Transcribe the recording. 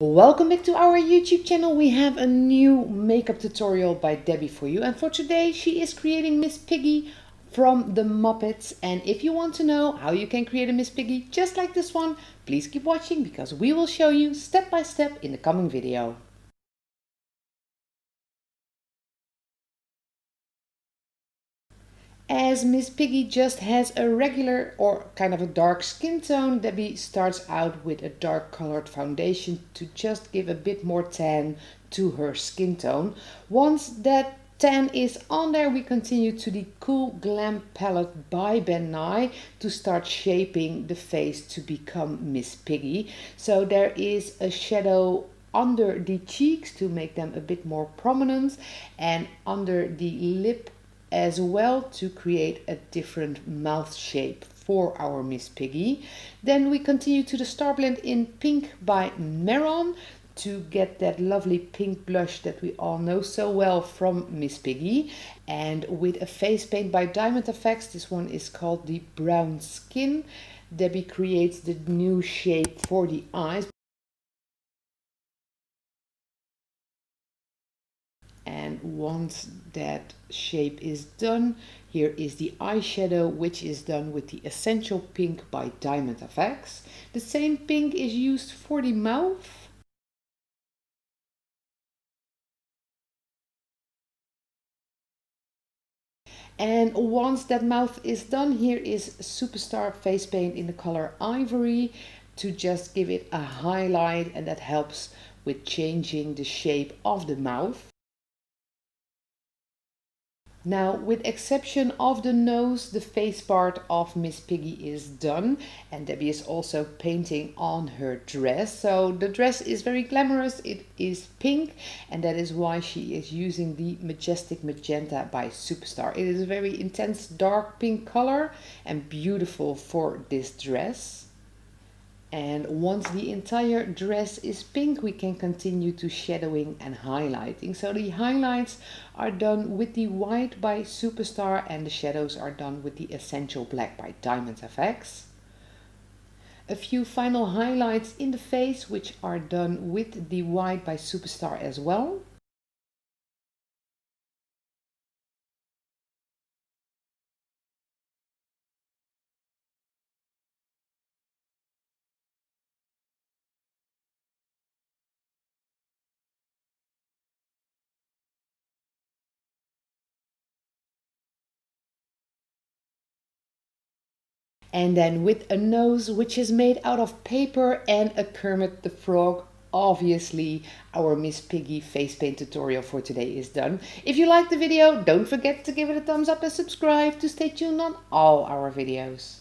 Welcome back to our YouTube channel. We have a new makeup tutorial by Debbie for you, and for today she is creating Miss Piggy from the Muppets. And if you want to know how you can create a Miss Piggy just like this one, please keep watching because we will show you step by step in the coming video. As Miss Piggy just has a regular or kind of a dark skin tone, Debbie starts out with a dark colored foundation to just give a bit more tan to her skin tone. Once that tan is on there, we continue to the Cool Glam palette by Ben Nye to start shaping the face to become Miss Piggy. So there is a shadow under the cheeks to make them a bit more prominent, and under the lip as well to create a different mouth shape for our Miss Piggy. Then we continue to the Star Blend in Pink by Meron to get that lovely pink blush that we all know so well from Miss Piggy. And with a face paint by Diamond FX, this one is called the Brown Skin. Debbie creates the new shape for the eyes. And once that shape is done, here is the eyeshadow, which is done with the Essential Pink by Diamond FX. The same pink is used for the mouth. And once that mouth is done, here is Superstar face paint in the color Ivory to just give it a highlight, and that helps with changing the shape of the mouth. Now, with exception of the nose, the face part of Miss Piggy is done, and Debbie is also painting on her dress. So the dress is very glamorous, it is pink, and that is why she is using the Majestic Magenta by Superstar. It is a very intense dark pink color and beautiful for this dress. And once the entire dress is pink, we can continue to shadowing and highlighting. So the highlights are done with the white by Superstar, and the shadows are done with the Essential Black by Diamond FX. A few final highlights in the face, which are done with the white by Superstar as well. And then with a nose which is made out of paper and a Kermit the Frog. Obviously, our Miss Piggy face paint tutorial for today is done. If you liked the video, don't forget to give it a thumbs up and subscribe to stay tuned on all our videos.